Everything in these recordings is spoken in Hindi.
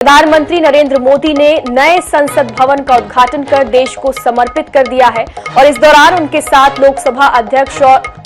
प्रधानमंत्री नरेंद्र मोदी ने नए संसद भवन का उद्घाटन कर देश को समर्पित कर दिया है और इस दौरान उनके साथ लोकसभा अध्यक्ष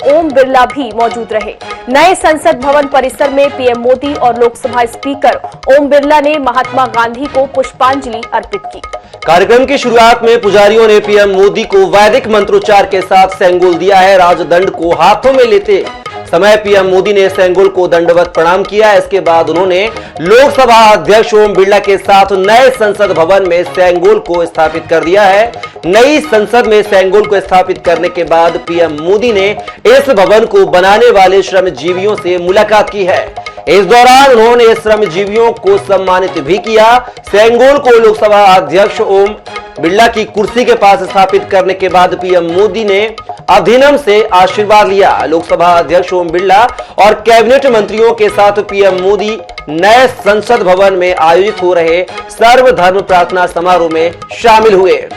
ओम बिरला भी मौजूद रहे। नए संसद भवन परिसर में पीएम मोदी और लोकसभा स्पीकर ओम बिरला ने महात्मा गांधी को पुष्पांजलि अर्पित की। कार्यक्रम की शुरुआत में पुजारियों ने पीएम मोदी को वैदिक मंत्रोच्चार के साथ सेंगोल दिया है। राजदंड को हाथों में लेते समय पीएम मोदी ने सेंगोल को दंडवत प्रणाम किया। इसके बाद उन्होंने लोकसभा अध्यक्ष ओम बिरला के साथ नए संसद भवन में सेंगोल को स्थापित कर दिया है। नई संसद में सेंगोल को स्थापित करने के बाद पीएम मोदी ने इस भवन को बनाने वाले श्रमजीवियों से मुलाकात की है। इस दौरान उन्होंने श्रमजीवियों को सम्मानित भी किया। सेंगोल को लोकसभा अध्यक्ष ओम बिरला की कुर्सी के पास स्थापित करने के बाद पीएम मोदी ने अभिनम से आशीर्वाद लिया। लोकसभा अध्यक्ष ओम बिरला और कैबिनेट मंत्रियों के साथ पीएम मोदी नए संसद भवन में आयोजित हो रहे सर्वधर्म प्रार्थना समारोह में शामिल हुए।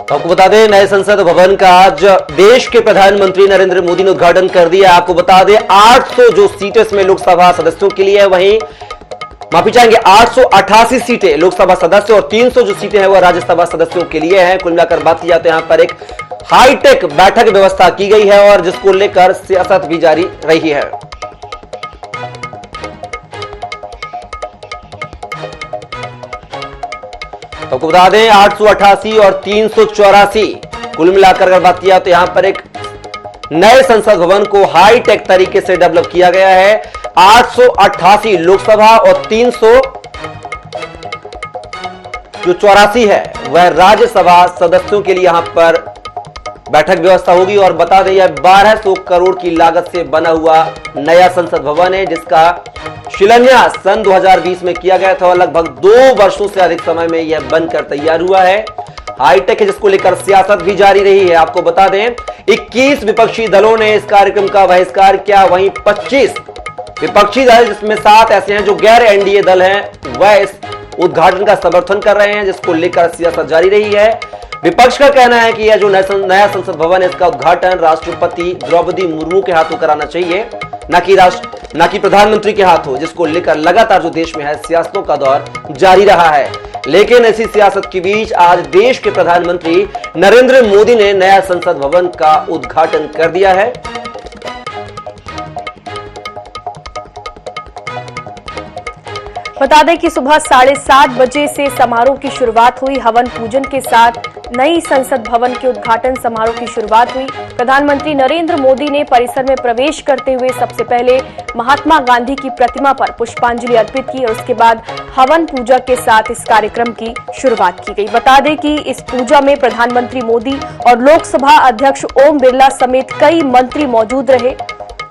आपको बता दें, नए संसद भवन का आज देश के प्रधानमंत्री नरेंद्र मोदी ने उद्घाटन कर दिया। आपको बता दें 800 जो सीटें इसमें लोकसभा सदस्यों के लिए है, वहीं माफी चाहेंगे 888 सीटें लोकसभा सदस्य और 300 जो सीटें हैं वह राज्यसभा सदस्यों के लिए हैं। कुल मिलाकर बात की जाए तो यहां पर एक हाईटेक बैठक व्यवस्था की गई है और जिसको लेकर सियासत भी जारी रही है। तो आपको बता दें 888 और 384 कुल मिलाकर अगर बात किया तो यहां पर एक नए संसद भवन को हाईटेक तरीके से डेवलप किया गया है। 888 लोकसभा और 300 जो 84 है वह राज्यसभा सदस्यों के लिए यहां पर बैठक व्यवस्था होगी। और बता दें यह 1200 करोड़ की लागत से बना हुआ नया संसद भवन है, जिसका शिलान्यास सन 2020 में किया गया था और लगभग 2 वर्षों से अधिक समय में यह बनकर तैयार हुआ है। हाईटेक है, जिसको लेकर सियासत भी जारी रही है। आपको बता दें 21 विपक्षी दलों ने इस कार्यक्रम का बहिष्कार किया, वहीं 25 विपक्षी दल जिसमें 7 ऐसे हैं जो गैर एनडीए दल हैं वह इस उद्घाटन का समर्थन कर रहे हैं, जिसको लेकर सियासत जारी रही है। विपक्ष का कहना है कि यह जो नया संसद भवन है इसका उद्घाटन राष्ट्रपति द्रौपदी मुर्मू के हाथों कराना चाहिए, न कि प्रधानमंत्री के हाथों, जिसको लेकर लगातार जो देश में है सियासतों का दौर जारी रहा है। लेकिन ऐसी सियासत के बीच आज देश के प्रधानमंत्री नरेंद्र मोदी ने नया संसद भवन का उद्घाटन कर दिया है। बता दें कि सुबह 7:30 बजे से समारोह की शुरुआत हुई। हवन पूजन के साथ नई संसद भवन के उद्घाटन समारोह की शुरुआत हुई। प्रधानमंत्री नरेंद्र मोदी ने परिसर में प्रवेश करते हुए सबसे पहले महात्मा गांधी की प्रतिमा पर पुष्पांजलि अर्पित की और उसके बाद हवन पूजा के साथ इस कार्यक्रम की शुरुआत की गई। बता दें कि इस पूजा में प्रधानमंत्री मोदी और लोकसभा अध्यक्ष ओम बिरला समेत कई मंत्री मौजूद रहे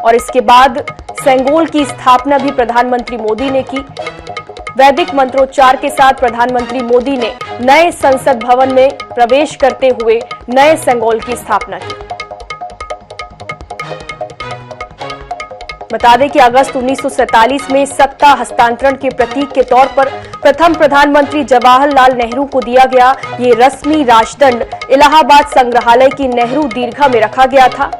और इसके बाद सेंगोल की स्थापना भी प्रधानमंत्री मोदी ने की। वैदिक मंत्रोच्चार के साथ प्रधानमंत्री मोदी ने नए संसद भवन में प्रवेश करते हुए नए सेंगोल की स्थापना की। बता दें कि अगस्त 1947 में सत्ता हस्तांतरण के प्रतीक के तौर पर प्रथम प्रधानमंत्री जवाहरलाल नेहरू को दिया गया ये रस्मी राजदंड इलाहाबाद संग्रहालय की नेहरू दीर्घा में रखा गया था।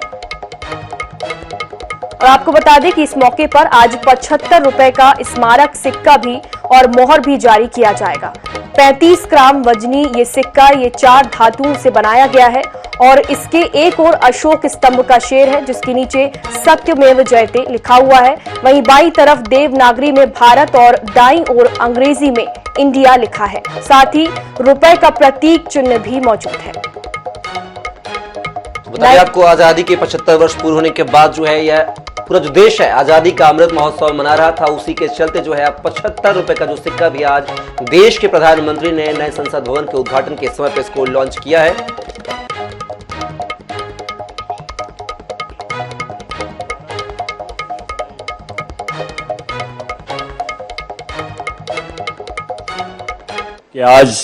और आपको बता दें कि इस मौके पर आज 75 रुपए का स्मारक सिक्का भी और मोहर भी जारी किया जाएगा। 35 ग्राम वजनी ये सिक्का ये 4 धातुओं से बनाया गया है और इसके एक ओर अशोक स्तंभ का शेर है जिसके नीचे सत्यमेव जयते लिखा हुआ है। वहीं बाईं तरफ देवनागरी में भारत और दाईं ओर अंग्रेजी में इंडिया लिखा है। साथ ही रुपए का प्रतीक चिन्ह भी मौजूद है। बताइए आपको आजादी के 75 वर्ष पूरे होने के बाद जो है यह पूरा जो देश है आजादी का अमृत महोत्सव मना रहा था, उसी के चलते जो है 75 रुपए का जो सिक्का भी आज देश के प्रधानमंत्री ने नए संसद भवन के उद्घाटन के समय पर इसको लॉन्च किया है। कि आज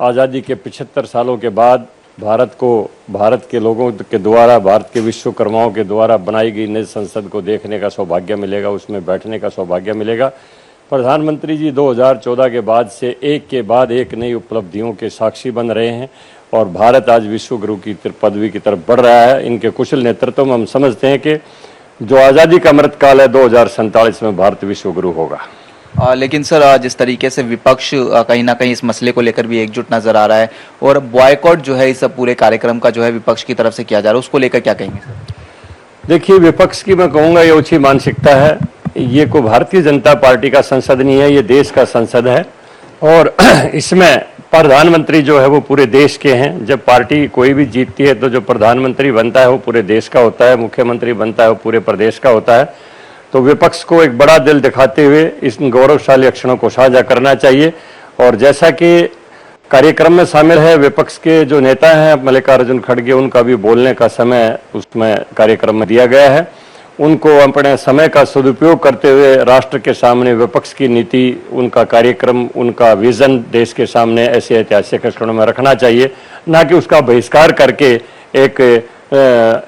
आज़ादी के 75 सालों के बाद भारत को, भारत के लोगों के द्वारा, भारत के विश्वकर्माओं के द्वारा बनाई गई नई संसद को देखने का सौभाग्य मिलेगा, उसमें बैठने का सौभाग्य मिलेगा। प्रधानमंत्री जी 2014 के बाद से एक के बाद एक नई उपलब्धियों के साक्षी बन रहे हैं और भारत आज विश्व गुरु की पदवी की तरफ बढ़ रहा है। इनके कुशल नेतृत्व में हम समझते हैं कि जो आज़ादी का अमृतकाल है 2047 में भारत विश्व गुरु होगा। लेकिन सर, जिस तरीके से विपक्ष कहीं ना कहीं इस मसले को लेकर भी एकजुट नजर आ रहा है और बॉयकॉट जो है इस पूरे कार्यक्रम का जो है विपक्ष की तरफ से किया जा रहा है, उसको लेकर क्या कहेंगे सर? देखिए, विपक्ष की मैं कहूँगा ये ओछी मानसिकता है। ये कोई भारतीय जनता पार्टी का संसद नहीं है, ये देश का संसद है और इसमें प्रधानमंत्री जो है वो पूरे देश के हैं। जब पार्टी कोई भी जीतती है तो जो प्रधानमंत्री बनता है वो पूरे देश का होता है, मुख्यमंत्री बनता है वो पूरे प्रदेश का होता है। तो विपक्ष को एक बड़ा दिल दिखाते हुए इस गौरवशाली क्षणों को साझा करना चाहिए। और जैसा कि कार्यक्रम में शामिल है विपक्ष के जो नेता हैं मल्लिकार्जुन खड़गे, उनका भी बोलने का समय उसमें कार्यक्रम में दिया गया है। उनको अपने समय का सदुपयोग करते हुए राष्ट्र के सामने विपक्ष की नीति, उनका कार्यक्रम, उनका विजन देश के सामने ऐसे ऐतिहासिक क्षणों में रखना चाहिए, ना कि उसका बहिष्कार करके एक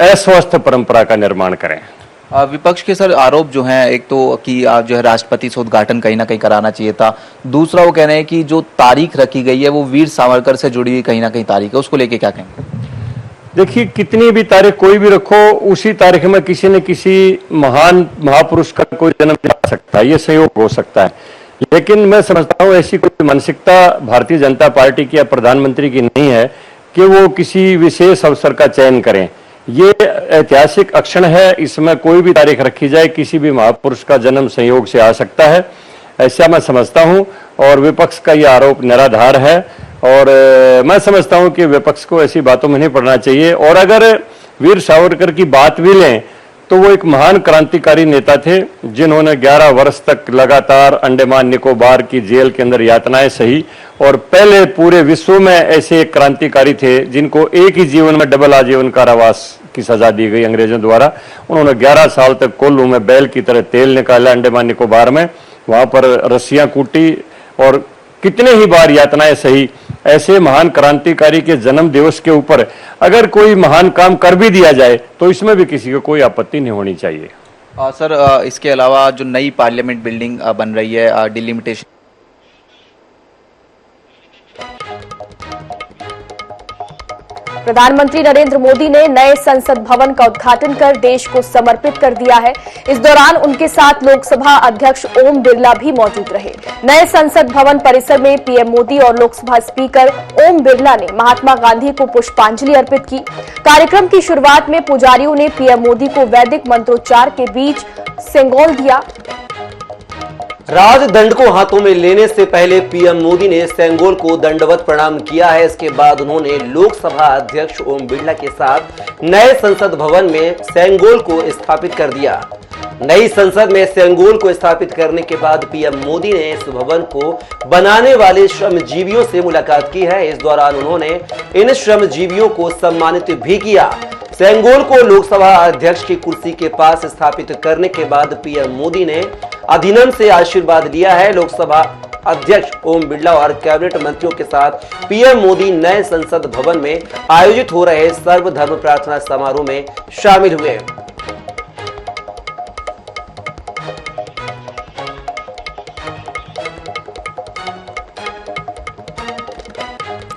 अस्वस्थ परंपरा का निर्माण करें। विपक्ष के सर आरोप जो हैं, एक तो कि जो है राष्ट्रपति से उद्घाटन कहीं ना कहीं कराना चाहिए था, दूसरा वो कह रहे हैं कि जो तारीख रखी गई है वो वीर सावरकर से जुड़ी हुई कहीं ना कहीं तारीख है, उसको लेके क्या कहेंगे? देखिए, कितनी भी तारीख कोई भी रखो, उसी तारीख में किसी न किसी महान महापुरुष का कोई जन्म जा सकता है, ये संयोग हो सकता है। लेकिन मैं समझता हूँ ऐसी कोई मानसिकता भारतीय जनता पार्टी की या प्रधानमंत्री की नहीं है कि वो किसी विशेष अवसर का चयन करें। ये ऐतिहासिक क्षण है, इसमें कोई भी तारीख रखी जाए, किसी भी महापुरुष का जन्म संयोग से आ सकता है, ऐसा मैं समझता हूं। और विपक्ष का ये आरोप निराधार है और मैं समझता हूं कि विपक्ष को ऐसी बातों में नहीं पड़ना चाहिए। और अगर वीर सावरकर की बात भी लें तो वो एक महान क्रांतिकारी नेता थे जिन्होंने 11 वर्ष तक लगातार अंडमान निकोबार की जेल के अंदर यातनाएं सही और पहले पूरे विश्व में ऐसे एक क्रांतिकारी थे जिनको एक ही जीवन में डबल आजीवन कारावास की सजा दी गई अंग्रेजों द्वारा। उन्होंने 11 साल तक कोल्लू में बैल की तरह तेल निकाला अंडमान निकोबार में, वहां पर रस्सियां कूटी और कितने ही बार यातनाएं सही। ऐसे महान क्रांतिकारी के जन्म दिवस के ऊपर अगर कोई महान काम कर भी दिया जाए तो इसमें भी किसी को कोई आपत्ति नहीं होनी चाहिए। सर, इसके अलावा जो नई पार्लियामेंट बिल्डिंग बन रही है, डिलिमिटेशन, प्रधानमंत्री नरेंद्र मोदी ने नए संसद भवन का उद्घाटन कर देश को समर्पित कर दिया है। इस दौरान उनके साथ लोकसभा अध्यक्ष ओम बिरला भी मौजूद रहे। नए संसद भवन परिसर में पीएम मोदी और लोकसभा स्पीकर ओम बिरला ने महात्मा गांधी को पुष्पांजलि अर्पित की। कार्यक्रम की शुरुआत में पुजारियों ने पीएम मोदी को वैदिक मंत्रोच्चार के बीच सेंगोल दिया। राजदंड को हाथों में लेने से पहले पीएम मोदी ने सेंगोल को दंडवत प्रणाम किया है। इसके बाद उन्होंने लोकसभा अध्यक्ष ओम बिरला के साथ नए संसद भवन में सेंगोल को स्थापित कर दिया। नई संसद में सेंगोल को स्थापित करने के बाद पीएम मोदी ने इस भवन को बनाने वाले श्रमजीवियों से मुलाकात की है। इस दौरान उन्होंने इन श्रमजीवियों को सम्मानित भी किया। सेंगोल को लोकसभा अध्यक्ष की कुर्सी के पास स्थापित करने के बाद पीएम मोदी ने अधिनम से आशीर्वाद लिया है। लोकसभा अध्यक्ष ओम बिरला और कैबिनेट मंत्रियों के साथ पीएम मोदी नए संसद भवन में आयोजित हो रहे सर्वधर्म प्रार्थना समारोह में शामिल हुए।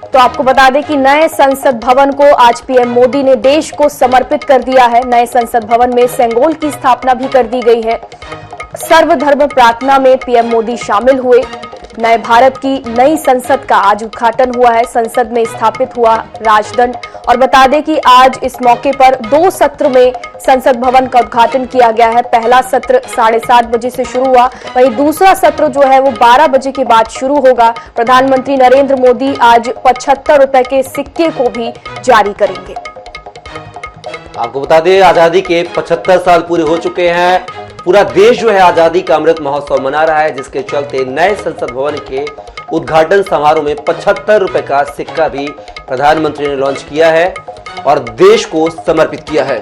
तो आपको बता दें कि नए संसद भवन को आज पीएम मोदी ने देश को समर्पित कर दिया है। नए संसद भवन में सेंगोल की स्थापना भी कर दी गई है। सर्वधर्म प्रार्थना में पीएम मोदी शामिल हुए। नए भारत की नई संसद का आज उद्घाटन हुआ है। संसद में स्थापित हुआ राजदंड। और बता दें कि आज इस मौके पर 2 सत्र में संसद भवन का उद्घाटन किया गया है। पहला सत्र 7:30 बजे से शुरू हुआ, वहीं दूसरा सत्र जो है वो 12 बजे के बाद शुरू होगा। प्रधानमंत्री नरेंद्र मोदी आज 75 रुपए के सिक्के को भी जारी करेंगे। आपको बता दें, आजादी के 75 साल पूरे हो चुके हैं। पूरा देश जो है आजादी का अमृत महोत्सव मना रहा है, जिसके चलते नए संसद भवन के उद्घाटन समारोह में 75 रुपए का सिक्का भी प्रधानमंत्री ने लॉन्च किया है और देश को समर्पित किया है।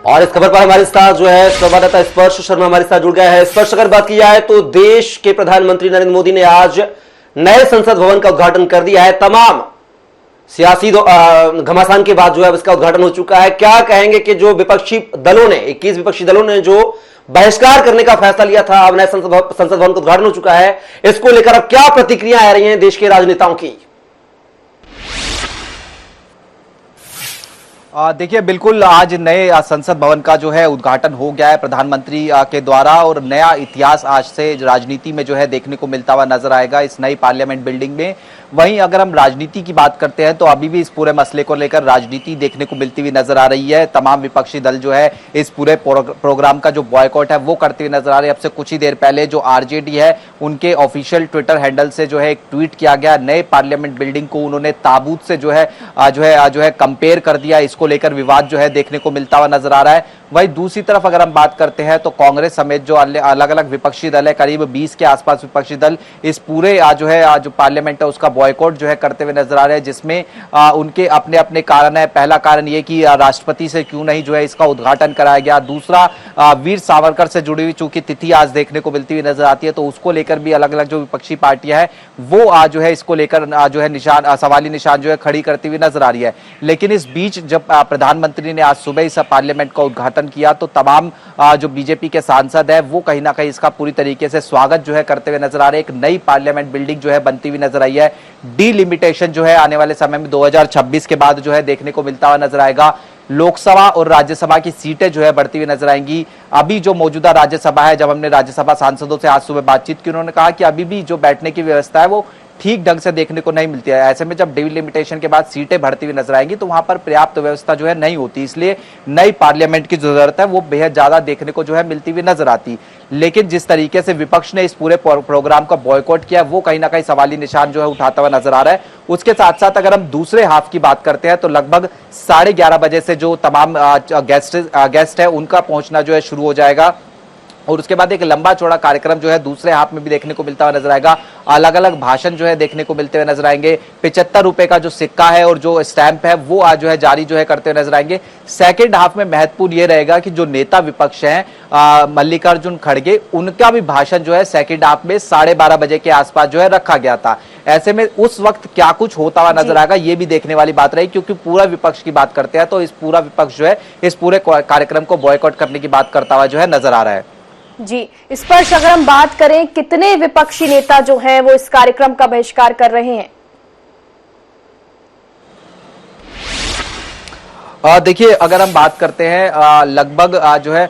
और इस खबर पर हमारे साथ जो है संवाददाता स्पर्श शर्मा हमारे साथ जुड़ गया है। स्पर्श, अगर बात की जाए तो देश के प्रधानमंत्री नरेंद्र मोदी ने आज नए संसद भवन का उद्घाटन कर दिया है। तमाम सियासी घमासान के बाद जो है इसका उद्घाटन हो चुका है। क्या कहेंगे कि जो विपक्षी दलों ने 21 विपक्षी दलों ने जो बहिष्कार करने का फैसला लिया था, अब नए संसद भवन का उद्घाटन हो चुका है, इसको लेकर अब क्या प्रतिक्रिया आ रही हैं देश के राजनेताओं की? देखिए, बिल्कुल आज नए संसद भवन का जो है उद्घाटन हो गया है प्रधानमंत्री के द्वारा, और नया इतिहास आज से राजनीति में जो है देखने को मिलता हुआ नजर आएगा इस नई पार्लियामेंट बिल्डिंग में। वहीं अगर हम राजनीति की बात करते हैं तो अभी भी इस पूरे मसले को लेकर राजनीति देखने को मिलती हुई नजर आ रही है। तमाम विपक्षी दल जो है इस पूरे प्रोग्राम का जो बॉयकॉट है वो करते हुए नजर आ रहे हैं। अब से कुछ ही देर पहले जो आरजेडी है उनके ऑफिशियल ट्विटर हैंडल से जो है एक ट्वीट किया गया। नए पार्लियामेंट बिल्डिंग को उन्होंने ताबूत से जो है कंपेयर कर दिया। इसको लेकर विवाद जो है देखने को मिलता हुआ नजर आ रहा है। वहीं दूसरी तरफ अगर हम बात करते हैं तो कांग्रेस समेत जो अलग अलग विपक्षी दल है, करीब 20 के आसपास विपक्षी दल इस पूरे जो पार्लियामेंट है उसका बॉयकॉट जो है करते हुए नजर आ रहे हैं, जिसमें उनके अपने अपने कारण है। पहला कारण ये कि राष्ट्रपति से क्यों नहीं जो है इसका उद्घाटन कराया गया। दूसरा, वीर सावरकर से जुड़ी हुई चूंकि तिथि आज देखने को मिलती हुई नजर आती है, तो उसको लेकर भी अलग अलग जो विपक्षी पार्टियां हैं वो आज जो है इसको लेकर जो है सवाली निशान जो है खड़ी करती हुई नजर आ रही है। लेकिन इस बीच जब प्रधानमंत्री ने आज सुबह इस पार्लियामेंट का उद्घाटन किया तो तमाम जो बीजेपी के सांसद है वो कहीं ना कहीं इसका पूरी तरीके से स्वागत जो है करते हुए नजर आ रहे हैं। एक नई पार्लियामेंट बिल्डिंग जो है बनती हुई नजर आई है। डीलिमिटेशन जो है आने वाले समय में 2026 के बाद जो है देखने को मिलता हुआ नजर आएगा। लोकसभा और राज्यसभा की सीटें जो है बढ़ती हुई नजर आएंगी। अभी जो मौजूदा राज्यसभा है, जब हमने राज्यसभा सांसदों से आज सुबह बातचीत की, उन्होंने कहा कि अभी भी जो बैठने की व्यवस्था है वो ठीक ढंग से देखने को नहीं मिलती है। ऐसे में जब डिलिमिटेशन के बाद सीटें बढ़ती हुई नजर आएंगी तो वहां पर पर्याप्त व्यवस्था जो है नहीं होती, इसलिए नई पार्लियामेंट की जरूरत है वो बेहद ज्यादा देखने को जो है मिलती हुई नजर आती। लेकिन जिस तरीके से विपक्ष ने इस पूरे प्रोग्राम का बॉयकॉट किया वो कहीं ना कहीं सवाली निशान जो है उठाता हुआ नजर आ रहा है। उसके साथ साथ अगर हम दूसरे हाफ की बात करते हैं तो लगभग 11:30 बजे से जो तमाम गेस्ट है उनका पहुंचना जो है शुरू हो जाएगा, और उसके बाद एक लंबा चौड़ा कार्यक्रम जो है दूसरे हाफ में भी देखने को मिलता हुआ नजर आएगा। अलग अलग भाषण जो है देखने को मिलते हुए नजर आएंगे। 75 रुपए का जो सिक्का है और जो स्टैंप है वो आज जो है जारी जो है करते हुए नजर आएंगे। सेकंड हाफ में महत्वपूर्ण ये रहेगा कि जो नेता विपक्ष हैं मल्लिकार्जुन खड़गे, उनका भी भाषण जो है सेकंड हाफ में 12:30 बजे के आसपास जो है रखा गया था। ऐसे में उस वक्त क्या कुछ होता हुआ नजर आएगा ये भी देखने वाली बात रही, क्योंकि पूरा विपक्ष की बात करते हैं तो इस पूरा विपक्ष जो है इस पूरे कार्यक्रम को बॉयकॉट करने की बात करता हुआ जो है नजर आ रहा है। जी, इस पर अगर हम बात करें कितने विपक्षी नेता जो हैं वो इस कार्यक्रम का बहिष्कार कर रहे हैं? देखिए, अगर हम बात करते हैं लगभग जो है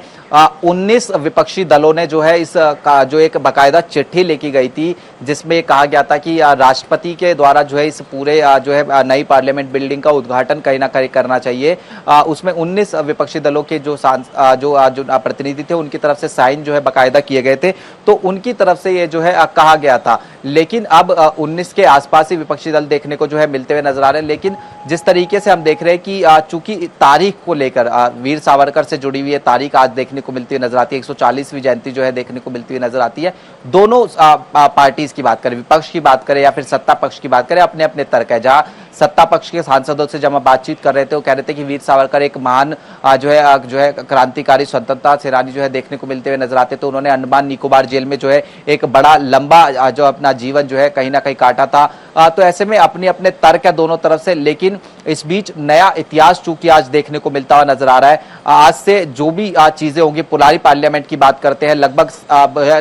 19 विपक्षी दलों ने जो है इस जो एक बाकायदा चिट्ठी लेके गई थी जिसमें कहा गया था कि राष्ट्रपति के द्वारा जो है इस पूरे जो है नई पार्लियामेंट बिल्डिंग का उद्घाटन कहीं ना कहीं करना चाहिए। उसमें 19 विपक्षी दलों के जो प्रतिनिधि थे उनकी तरफ से साइन जो है बाकायदा किए गए थे, तो उनकी तरफ से ये जो है कहा गया था। लेकिन अब 19 के आसपास ही विपक्षी दल देखने को जो है मिलते हुए नजर आ रहे हैं। लेकिन जिस तरीके से हम देख रहे हैं कि चूंकि तारीख को लेकर वीर सावरकर से जुड़ी हुई है तारीख आज देखने को मिलती हुई नजर आती है, 140वीं जयंती जो है देखने को मिलती हुई नजर आती है। दोनों पार्टीज की बात करें, विपक्ष की बात करें या फिर सत्ता पक्ष की बात करें, अपने अपने तर्क है। जहां सत्ता पक्ष के सांसदों से जब हम बातचीत कर रहे थे वो कह रहे थे कि वीर सावरकर एक महान जो है क्रांतिकारी स्वतंत्रता सेनानी जो है देखने को मिलते हुए नजर आते, तो उन्होंने अंडमान निकोबार जेल में जो है एक बड़ा लंबा जो अपना जीवन जो है कहीं ना कहीं काटा था। तो ऐसे में अपने अपने तर्क है दोनों तरफ से, लेकिन इस बीच नया इतिहास चूंकि आज देखने को मिलता हुआ नजर आ रहा है। आज से जो भी चीजें होंगी, पुरानी पार्लियामेंट की बात करते हैं, लगभग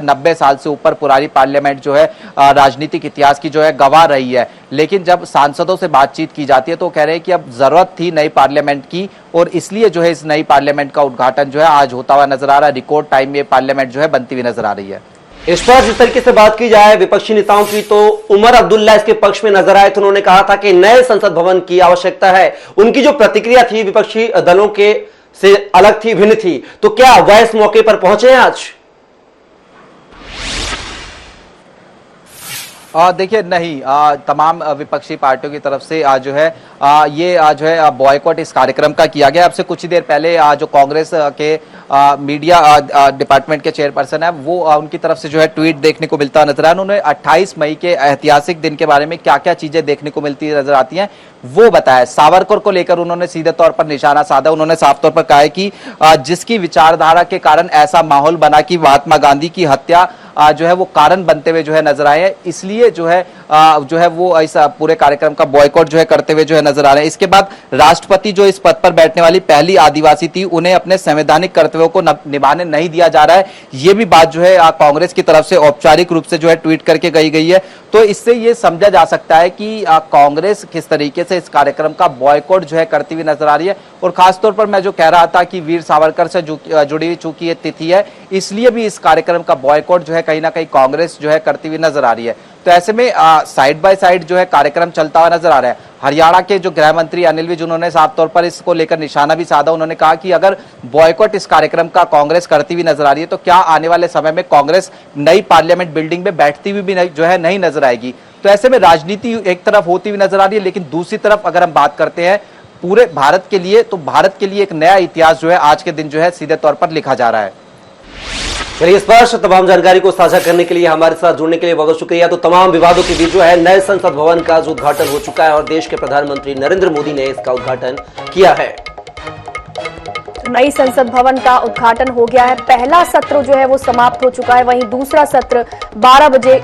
90 साल से ऊपर पुरानी पार्लियामेंट जो है राजनीतिक इतिहास की जो है गवाह रही है। लेकिन जब सांसदों से बातचीत की जाती है तो कह रहे हैं कि अब जरूरत थी नई पार्लियामेंट की, और इसलिए जो है इस नई पार्लियामेंट का उद्घाटन जो है आज होता हुआ नजर आ रहा है। रिकॉर्ड टाइम में पार्लियामेंट जो है बनती हुई नजर आ रही है। इस पर जिस तरीके से बात की जाए विपक्षी नेताओं की, तो उमर अब्दुल्ला इसके पक्ष में नजर आए थे। उन्होंने कहा था कि नए संसद भवन की आवश्यकता है। उनकी जो प्रतिक्रिया थी विपक्षी दलों के से अलग थी, भिन्न थी। तो क्या वह इस मौके पर पहुंचे हैं आज? देखिए नहीं, तमाम विपक्षी पार्टियों की तरफ से जो है ये जो है बॉयकॉट इस कार्यक्रम का किया गया। अब से कुछ ही देर पहले जो कांग्रेस के मीडिया डिपार्टमेंट के चेयरपर्सन है वो उनकी तरफ से जो है ट्वीट देखने को मिलता नजर आया। उन्होंने 28 मई के ऐतिहासिक दिन के बारे में क्या क्या चीजें देखने को मिलती नजर आती हैं वो बताया। सावरकर को लेकर उन्होंने सीधे तौर पर निशाना साधा। उन्होंने साफ तौर पर कहा है कि जिसकी विचारधारा के कारण ऐसा माहौल बना कि महात्मा गांधी की हत्या जो है वो कारण बनते हुए जो है नजर आए हैं, इसलिए जो है वो इस पूरे कार्यक्रम का बॉयकॉट जो है करते हुए जो है नजर आ रहे हैं। इसके बाद राष्ट्रपति जो इस पद पर बैठने वाली पहली आदिवासी थी, उन्हें अपने संवैधानिक कर्तव्यों को निभाने नहीं दिया जा रहा है, ये भी बात जो है कांग्रेस की तरफ से औपचारिक रूप से जो है ट्वीट करके गई गई है। तो इससे ये समझा जा सकता है कि कांग्रेस किस तरीके से इस कार्यक्रम का बॉयकॉट जो है करती हुई नजर आ रही है। और खासतौर पर मैं जो कह रहा था कि वीर सावरकर से जुड़ी हुई चूंकि ये तिथि है, इसलिए भी इस कार्यक्रम का बॉयकॉट जो है कहीं ना कहीं कांग्रेस जो है करती हुई नजर आ रही है। तो ऐसे में साइड बाय साइड जो है कार्यक्रम चलता हुआ नजर आ रहा है। हरियाणा के जो गृह मंत्री अनिल विज, उन्होंने साफ तौर पर इसको लेकर निशाना भी साधा। उन्होंने कहा कि अगर बॉयकॉट इस कार्यक्रम का कांग्रेस करती हुई नजर आ रही है तो क्या आने वाले समय में कांग्रेस नई पार्लियामेंट बिल्डिंग में बैठती हुई भी जो है नहीं नजर आएगी। तो ऐसे में राजनीति एक तरफ होती हुई नजर आ रही है, लेकिन दूसरी तरफ अगर हम बात करते हैं पूरे भारत के लिए, तो भारत के लिए एक नया इतिहास जो है आज के दिन जो है सीधे तौर पर लिखा जा रहा है। चलिए, इस पर तमाम जानकारी को साझा करने के लिए, हमारे साथ जुड़ने के लिए बहुत संशुक्रिया। तो तमाम विवादों के बीच जो है नए संसद भवन का जो उद्घाटन हो चुका है और देश के प्रधानमंत्री नरेंद्र मोदी ने इसका उद्घाटन किया है। नई संसद भवन का उद्घाटन हो गया है। पहला सत्र जो है वो समाप्त हो चुका है, वहीं दूसरा सत्र 12 बजे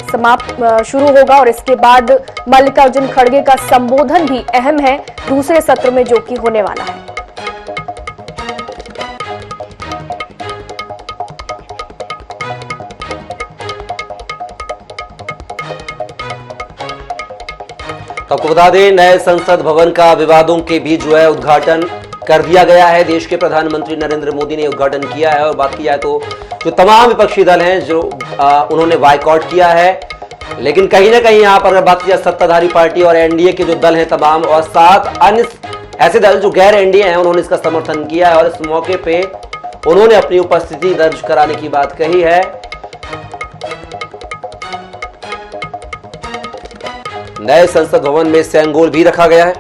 शुरू होगा और इसके बाद मल्लिकार्जुन खड़गे का संबोधन भी अहम है दूसरे सत्र में जो कि होने वाला है। आपको बता दें, नए संसद भवन का विवादों के बीच जो है उद्घाटन कर दिया गया है। देश के प्रधानमंत्री नरेंद्र मोदी ने उद्घाटन किया है। और बात की जाए तो जो तमाम विपक्षी दल हैं जो उन्होंने बायकॉट किया है, लेकिन कहीं ना कहीं यहां पर अगर बात की जाए सत्ताधारी पार्टी और एनडीए के जो दल हैं तमाम, और साथ अन्य ऐसे दल जो गैर एनडीए हैं, उन्होंने इसका समर्थन किया है और इस मौके पे उन्होंने अपनी उपस्थिति दर्ज कराने की बात कही है। नए संसद भवन में सेंगोल भी रखा गया है।